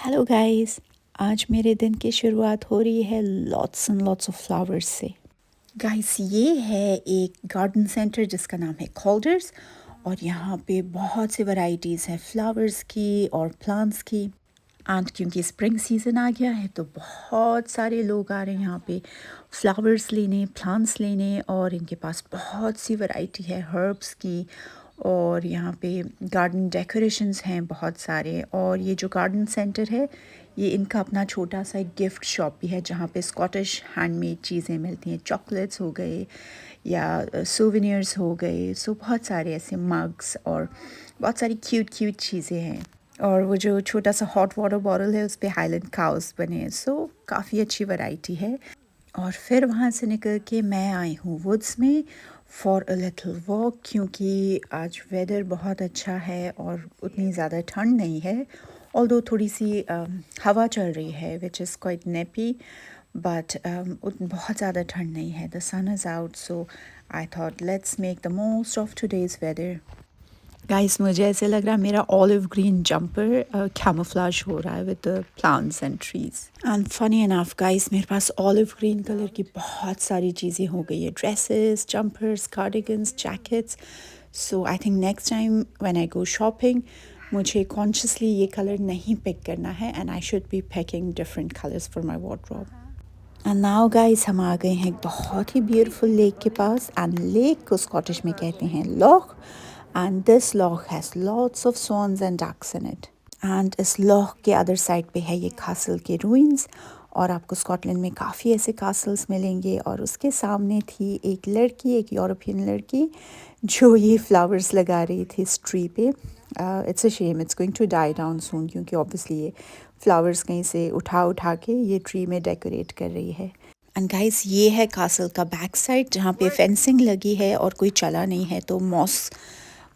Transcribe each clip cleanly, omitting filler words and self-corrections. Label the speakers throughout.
Speaker 1: Hello guys. आज मेरे दिन की शुरुआत हो रही है lots and lots of flowers से। गाइस, ये है एक गार्डन सेंटर जिसका नाम है कॉल्डर्स, और यहाँ पे बहुत सी वैरायटीज़ हैं फ्लावर्स की और प्लांट्स की। एंड क्योंकि स्प्रिंग सीज़न आ गया है तो बहुत सारे लोग आ रहे हैं यहाँ पे फ्लावर्स लेने, प्लांट्स लेने, और इनके पास बहुत सी वैरायटी है हर्ब्स की। और यहाँ पे गार्डन डेकोरेशंस हैं बहुत सारे। और ये जो गार्डन सेंटर है ये इनका अपना छोटा सा एक गिफ्ट शॉप भी है जहाँ पे स्कॉटिश हैंडमेड चीज़ें मिलती हैं। चॉकलेट्स हो गए या सोवेनियर्स हो गए, सो बहुत सारे ऐसे मग्स और बहुत सारी क्यूट क्यूट चीज़ें हैं। और वो जो छोटा सा हॉट वाटर बॉटल है उस पे हाईलैंड काउस बने हैं, सो काफ़ी अच्छी वैरायटी है। और फिर वहाँ से निकल के मैं आई हूँ वुड्स में फॉर अ लिटिल वॉक, क्योंकि आज वेदर बहुत अच्छा है और उतनी ज़्यादा ठंड नहीं है। ऑल्दो थोड़ी सी हवा चल रही है which is quite nippy, but बहुत ज़्यादा ठंड नहीं है। The sun is out, so I thought let's make the most of today's weather. Guys, मुझे ऐसे लग रहा है मेरा ऑलिव ग्रीन जंपर कैमोफ्लेज हो रहा है with the plants and trees. And funny enough guys, मेरे पास ऑलिव ग्रीन कलर की बहुत सारी चीज़ें हो गई है, dresses, jumpers, cardigans, jackets. So I think next time when I go shopping मुझे कॉन्शियसली ये कलर नहीं पिक करना है, and I should be packing different colours for my wardrobe. And now guys, हम आ गए हैं एक बहुत ही ब्यूटीफुल लेक के पास। एंड लेक को स्कॉटिश में कहते हैं loch, and this loch has lots of swans and ducks in it. And इस लॉक के अदर साइड पे है ये कासल के रूइंस, और आपको स्कॉटलैंड में काफ़ी ऐसे कासल्स मिलेंगे। और उसके सामने थी एक लड़की, एक यूरोपियन लड़की, जो ये फ्लावर्स लगा रही थी इस ट्री पे। It's a shame, it's going to die down soon, क्योंकि ऑब्वियसली ये फ्लावर्स कहीं से उठा उठा के ये ट्री में डेकोरेट कर रही है। एंड गाइस, ये है कासल का बैक साइड जहाँ पे फेंसिंग लगी है और कोई चला नहीं है, तो मॉस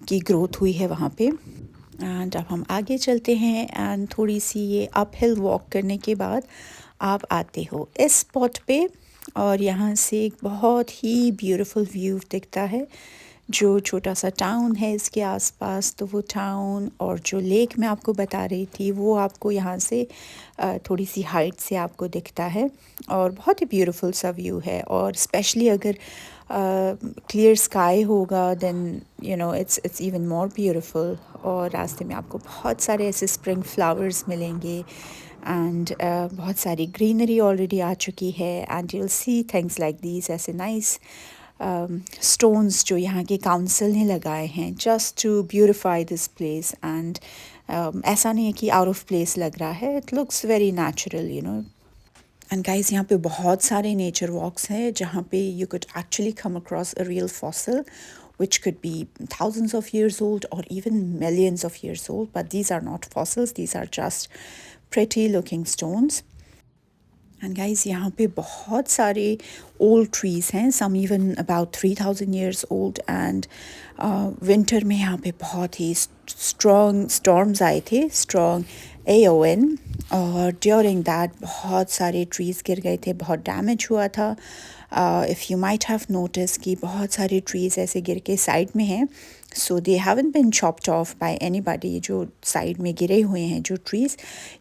Speaker 1: की ग्रोथ हुई है वहाँ पे। एंड अब हम आगे चलते हैं, एंड थोड़ी सी ये अप हिल वॉक करने के बाद आप आते हो इस स्पॉट पे। और यहाँ से एक बहुत ही ब्यूटीफुल व्यू दिखता है। जो छोटा सा टाउन है इसके आसपास, तो वो टाउन और जो लेक मैं आपको बता रही थी वो आपको यहाँ से थोड़ी सी हाइट से आपको दिखता है। और बहुत ही ब्यूटीफुल सा व्यू है। और स्पेशली अगर क्लियर स्काई होगा then you know it's even more beautiful. और रास्ते में आपको बहुत सारे ऐसे स्प्रिंग फ्लावर्स मिलेंगे, एंड बहुत सारी ग्रीनरी ऑलरेडी आ चुकी है। And you'll see things like these, ऐसे नाइस स्टोन्स जो यहाँ के काउंसिल ने लगाए हैं just to beautify this place. And ऐसा नहीं है कि आउट ऑफ प्लेस लग रहा है, it looks very natural, you know. And guys, यहाँ पे बहुत सारे नेचर वॉक्स हैं जहाँ पे you could actually come across a real fossil which could be thousands of years old or even millions of years old, but these are not fossils, these are just pretty looking stones. And guys, यहाँ पे बहुत सारे old trees हैं, some even about 3000 years old. And winter में यहाँ पे बहुत ही स्ट्रॉन्ग स्टॉर्म्स आए थे, स्ट्रॉन्ग AON। और ड्यूरिंग दैट बहुत सारे ट्रीज़ गिर गए थे, बहुत डैमेज हुआ था। If you might have notice कि बहुत सारे ट्रीज़ ऐसे गिर के साइड में हैं, so they haven't been chopped off by anybody. जो साइड में गिरे हुए हैं जो ट्रीज़,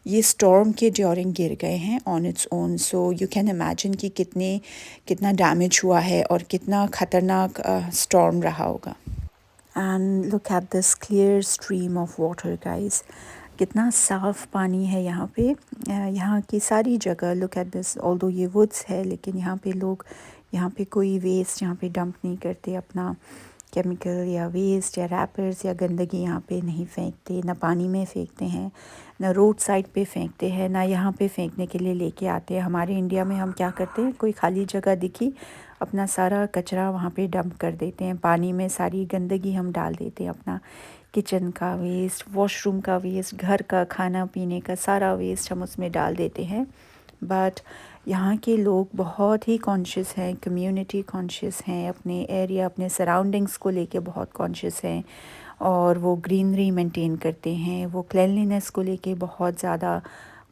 Speaker 1: ये स्टॉर्म के ड्यूरिंग गिर गए हैं on its own. So you can imagine कि कितना डैमेज हुआ है और कितना ख़तरनाक स्टॉर्म रहा होगा। And look at this clear stream of water guys, कितना साफ़ पानी है यहाँ पे। यहाँ की सारी जगह लुक एट दिस, ऑल्दो ये वुड्स है लेकिन यहाँ पे लोग, यहाँ पे कोई वेस्ट यहाँ पे डंप नहीं करते, अपना केमिकल या वेस्ट या रैपर्स या गंदगी यहाँ पे नहीं फेंकते, ना पानी में फेंकते हैं, ना रोड साइड पे फेंकते हैं, ना यहाँ पे फेंकने के लिए लेके आते हैं। हमारे इंडिया में हम क्या करते हैं, कोई खाली जगह दिखी अपना सारा कचरा वहाँ पे डंप कर देते हैं, पानी में सारी गंदगी हम डाल देते हैं, अपना किचन का वेस्ट, वॉशरूम का वेस्ट, घर का खाना पीने का सारा वेस्ट हम उसमें डाल देते हैं। बट यहाँ के लोग बहुत ही कॉन्शियस हैं, कम्युनिटी कॉन्शियस हैं, अपने एरिया, अपने सराउंडिंग्स को लेके बहुत कॉन्शियस हैं। और वो ग्रीनरी मेंटेन करते हैं, वो क्लिनलीनेस को लेके बहुत ज़्यादा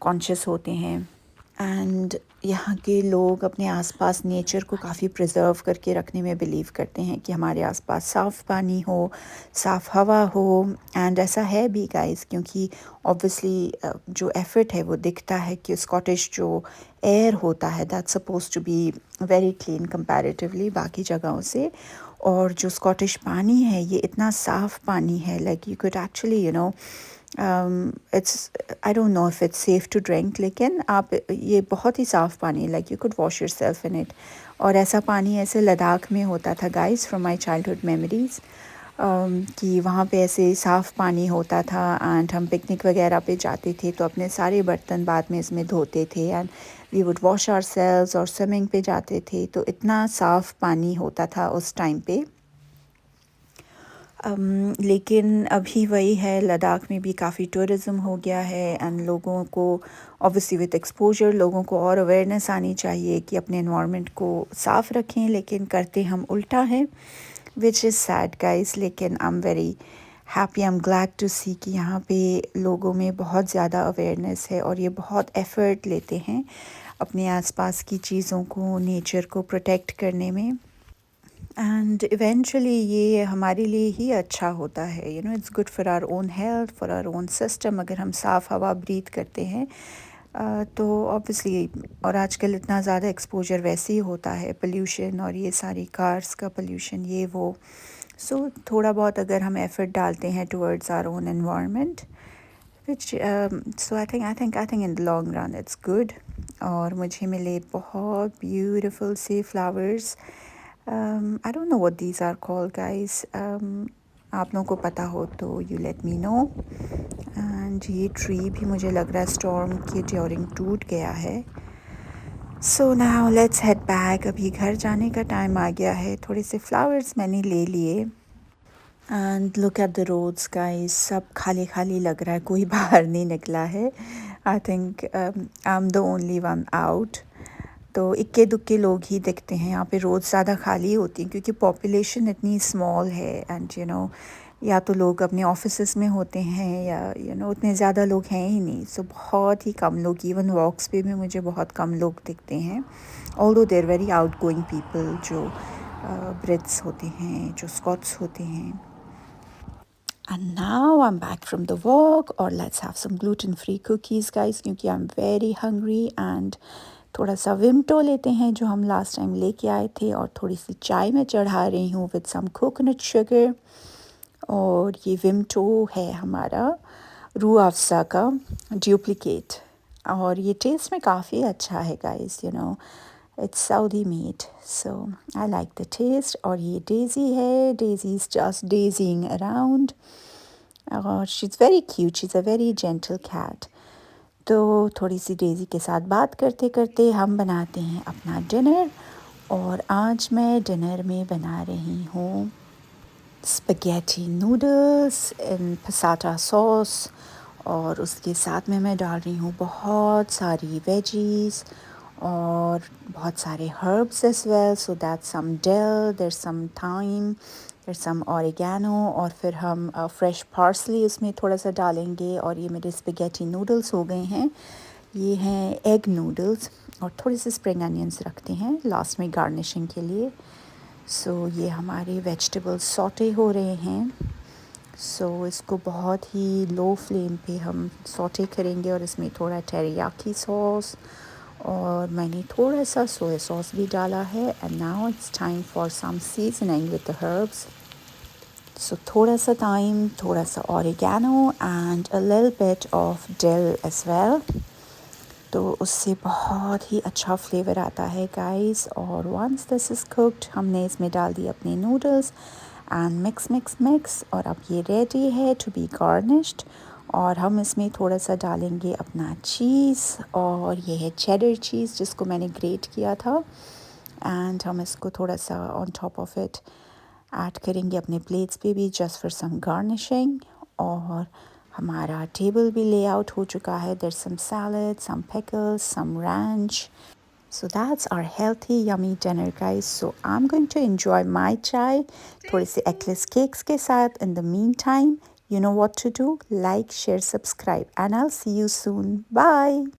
Speaker 1: कॉन्शियस होते हैं। एंड यहाँ के लोग अपने आसपास नेचर को काफ़ी प्रिजर्व करके रखने में बिलीव करते हैं कि हमारे आसपास साफ़ पानी हो, साफ़ हवा हो। एंड ऐसा है भी गाइस, क्योंकि ऑब्वियसली जो एफर्ट है वो दिखता है कि स्कॉटिश जो एयर होता है that's suppose to be very clean comparatively बाकी जगहों से। और जो स्कॉटिश पानी है ये इतना साफ़ पानी है, like you could actually it's, I don't know if it's safe to drink, लेकिन आप ये बहुत ही साफ़ पानी है, like you could wash yourself in it. और ऐसा पानी ऐसे लद्दाख में होता था guys, from my childhood memories, कि वहाँ पे ऐसे साफ़ पानी होता था। एंड हम पिकनिक वगैरह पे जाते थे तो अपने सारे बर्तन बाद में इसमें धोते थे, and we would wash ourselves. और स्विमिंग पे जाते थे तो इतना साफ़ पानी होता था उस टाइम पे। लेकिन अभी वही है, लद्दाख में भी काफ़ी टूरिज़्म हो गया है एंड लोगों को ऑब्वियसली विद एक्सपोजर लोगों को और अवेयरनेस आनी चाहिए कि अपने एनवायरनमेंट को साफ़ रखें, लेकिन करते हम उल्टा है, विच इज़ सैड गाइस। लेकिन I am very happy, I am glad to see कि यहाँ पे लोगों में बहुत ज़्यादा अवेयरनेस है और ये बहुत एफ़र्ट लेते हैं अपने आसपास की चीज़ों को, नेचर को प्रोटेक्ट करने में। एंड इवेंचुअली ये हमारे लिए ही अच्छा होता है, you know it's good for our own health, for our own system. अगर हम साफ़ हवा ब्रीथ करते हैं तो ऑब्वियसली, और आजकल इतना ज़्यादा एक्सपोजर वैसे ही होता है, पोल्यूशन और ये सारी कार्स का पोल्यूशन ये वो। सो थोड़ा बहुत अगर हम एफर्ट डालते हैं towards our own environment, which so I think in the long run it's good. और मुझे मिले बहुत ब्यूटीफुल से flowers. I don't know what these are called guys, आप लोगों को पता हो तो you let me know. And ये ट्री भी मुझे लग रहा है स्टॉर्म के ड्यूरिंग टूट गया है। So now let's head back, अभी घर जाने का टाइम आ गया है। थोड़े से फ्लावर्स मैंने ले लिए। And look at the roads guys, सब खाली खाली लग रहा है, कोई बाहर नहीं निकला है। I think I am the only one out. तो इक्के दुक्के लोग ही दिखते हैं यहाँ पे, रोड ज़्यादा खाली होती हैं क्योंकि पॉपुलेशन इतनी स्मॉल है। एंड यू नो या तो लोग अपने ऑफिसेस में होते हैं या यू नो उतने ज़्यादा लोग हैं ही नहीं। सो बहुत ही कम लोग, इवन वॉक्स पे भी मुझे बहुत कम लोग दिखते हैं। Although they're very outgoing people, जो ब्रिट्स होते हैं, जो स्कॉट्स होते हैं। And now I'm back from the walk, और let's have some gluten free cookies guys, क्योंकि I'm very hungry। and थोड़ा सा विमटो लेते हैं जो हम लास्ट टाइम लेके आए थे, और थोड़ी सी चाय में चढ़ा रही हूँ विद सम कोकोनट शुगर। और ये विमटो है हमारा रूह अफ़ज़ा का डुप्लिकेट, और ये टेस्ट में काफ़ी अच्छा है guys, you know it's Saudi made, so I like the taste. और ये डेज़ी है, Daisy is just dazing around, और she is very cute, she is a very gentle cat. तो थोड़ी सी डेज़ी के साथ बात करते करते हम बनाते हैं अपना डिनर। और आज मैं डिनर में बना रही हूँ स्पैगेटी नूडल्स इन पसाटा सॉस, और उसके साथ में मैं डाल रही हूँ बहुत सारी वेजीज़ और बहुत सारे herbs as well, so that some dill, there some thyme, there some oregano, और फिर हम फ्रेश पार्सली उसमें थोड़ा सा डालेंगे। और ये मेरे स्पैगेटी नूडल्स हो गए हैं। ये हैं एग नूडल्स, और थोड़े से स्प्रिंग अनियंस रखते हैं लास्ट में गार्निशिंग के लिए। सो ये हमारे वेजिटेबल्स सौटे हो रहे हैं। सो इसको बहुत ही लो फ्लेम पे हम सौटे करेंगे, और इसमें थोड़ा टेरियाकी सॉस और मैंने थोड़ा सा सोया सॉस भी डाला है। And now it's time for some seasoning with the herbs. So थोड़ा सा टाइम, थोड़ा सा oregano and a little bit of dill as well, तो उससे बहुत ही अच्छा फ्लेवर आता है गाइस। और वंस दिस इज़ कुक्ड, हमने इसमें डाल दिए अपने noodles and mix mix mix, और अब ये रेडी है टू बी गार्निश्ड। और हम इसमें थोड़ा सा डालेंगे अपना चीज़, और ये है चेडर चीज़ जिसको मैंने ग्रेट किया था। एंड हम इसको थोड़ा सा on top of it add करेंगे अपने प्लेट्स पे भी, जस्ट फॉर सम गार्निशिंग। और हमारा टेबल भी लेआउट हो चुका है, there some salad, some pickles, some ranch. So that's our healthy yummy dinner guys. So I'm going to enjoy my chai थोड़े से eclairs cakes के साथ. In the meantime, you know what to do, like, share, subscribe, and I'll see you soon. Bye.